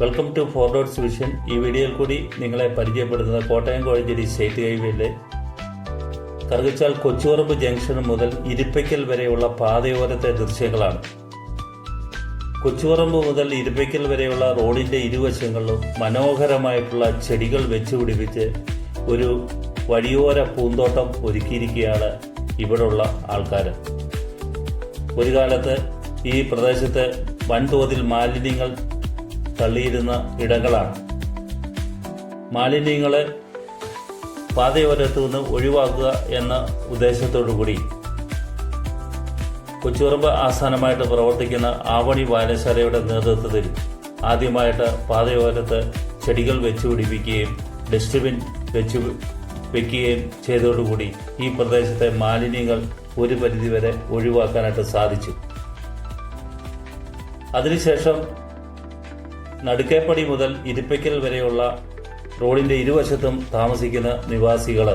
Welcome to forwards vision. ഈ വീഡിയോയിൽ കൂടി നിങ്ങളെ പരിചയപ്പെടുത്തുന്നത് കോട്ടയം കോഴഞ്ചേരി സ്റ്റേറ്റ് ഹൈവേയിലെ കറുകച്ചാൽ കൊച്ചുപറമ്പ് ജംഗ്ഷൻ മുതൽ ഇരിപ്പയ്ക്കൽ വരെയുള്ള പാതയോരത്തെ ദൃശ്യങ്ങളാണ്. കൊച്ചുപറമ്പ് മുതൽ ഇരിപ്പയ്ക്കൽ വരെയുള്ള റോഡിന്റെ ഇരുവശങ്ങളിലും മനോഹരമായിട്ടുള്ള ചെടികൾ വെച്ചുപിടിപ്പിച്ച് ഒരു വഴിയോര പൂന്തോട്ടം ഒരുക്കിയിരിക്കുകയാണ് ഇവിടെയുള്ള ആൾക്കാർ. ഒരു കാലത്ത് ഈ പ്രദേശത്ത് വൻതോതിൽ മാലിന്യങ്ങൾ തള്ളിയിരുന്ന ഇടങ്ങളാണ്. മാലിന്യങ്ങളെ പാതയോരത്തു നിന്ന് ഒഴിവാക്കുക എന്ന ഉദ്ദേശത്തോടുകൂടി കൊച്ചുപറമ്പ് ആസ്ഥാനമായിട്ട് പ്രവർത്തിക്കുന്ന ആവണി വായനശാലയുടെ നേതൃത്വത്തിൽ ആദ്യമായിട്ട് പാതയോരത്ത് ചെടികൾ വെച്ചുപിടിപ്പിക്കുകയും ഡസ്റ്റ്ബിൻ വെക്കുകയും ചെയ്തതോടുകൂടി ഈ പ്രദേശത്തെ മാലിന്യങ്ങൾ ഒരു പരിധിവരെ ഒഴിവാക്കാനായിട്ട് സാധിച്ചു. അതിനുശേഷം നടുക്കേപ്പടി മുതൽ ഇരിപ്പയ്ക്കൽ വരെയുള്ള റോഡിന്റെ ഇരുവശത്തും താമസിക്കുന്ന നിവാസികൾ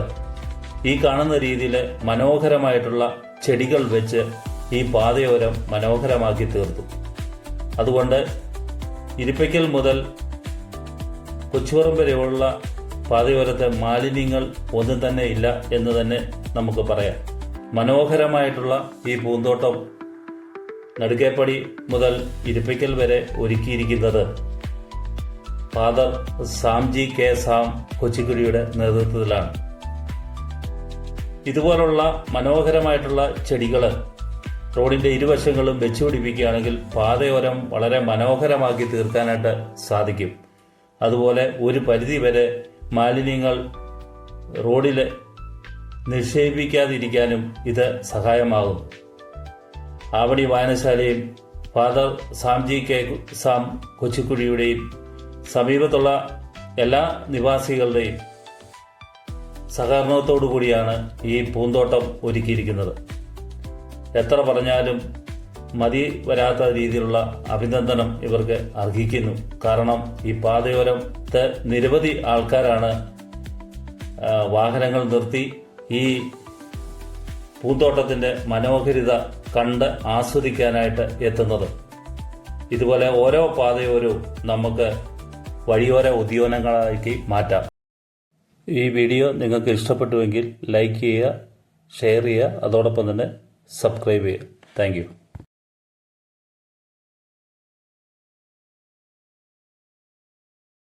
ഈ കാണുന്ന രീതിയിൽ മനോഹരമായിട്ടുള്ള ചെടികൾ വെച്ച് ഈ പാതയോരം മനോഹരമാക്കി തീർത്തു. അതുകൊണ്ട് ഇരിപ്പയ്ക്കൽ മുതൽ കൊച്ചുപറമ്പ് വരെയുള്ള പാതയോരത്തെ മാലിന്യങ്ങൾ ഒന്നും തന്നെ ഇല്ല എന്ന് തന്നെ നമുക്ക് പറയാം. മനോഹരമായിട്ടുള്ള ഈ പൂന്തോട്ടം നടുക്കേപ്പടി മുതൽ ഇരിപ്പയ്ക്കൽ വരെ ഒരുക്കിയിരിക്കുന്നത് ഫാദർ സാംജി കെ സാം കൊച്ചിക്കുടിയുടെ നേതൃത്വത്തിലാണ്. ഇതുപോലുള്ള മനോഹരമായിട്ടുള്ള ചെടികൾ റോഡിന്റെ ഇരുവശങ്ങളും വെച്ചുപിടിപ്പിക്കുകയാണെങ്കിൽ പാതയോരം വളരെ മനോഹരമാക്കി തീർക്കാനായിട്ട് സാധിക്കും. അതുപോലെ ഒരു പരിധിവരെ മാലിന്യങ്ങൾ റോഡിൽ നിക്ഷേപിക്കാതിരിക്കാനും ഇത് സഹായമാകും. ആവണി വായനശാലയും ഫാദർ സാംജി കെ സാം കൊച്ചിക്കുടിയുടെയും സമീപത്തുള്ള എല്ലാ നിവാസികളുടെയും സഹകരണത്തോടു കൂടിയാണ് ഈ പൂന്തോട്ടം ഒരുക്കിയിരിക്കുന്നത്. എത്ര പറഞ്ഞാലും മതി വരാത്ത രീതിയിലുള്ള അഭിനന്ദനം ഇവർക്ക് അർഹിക്കുന്നു. കാരണം ഈ പാതയോരത്ത് നിരവധി ആൾക്കാരാണ് വാഹനങ്ങൾ നിർത്തി ഈ പൂന്തോട്ടത്തിന്റെ മനോഹരിത കണ്ട് ആസ്വദിക്കാനായിട്ട് എത്തുന്നത്. ഇതുപോലെ ഓരോ പാതയോരവും നമുക്ക് വഴിയോര ഉദ്യാനങ്ങളാക്കി മാറ്റാം. ഈ വീഡിയോ നിങ്ങൾക്ക് ഇഷ്ടപ്പെട്ടുവെങ്കിൽ ലൈക്ക് ചെയ്യുക, ഷെയർ ചെയ്യുക, അതോടൊപ്പം തന്നെ സബ്സ്ക്രൈബ് ചെയ്യുക. Thank you.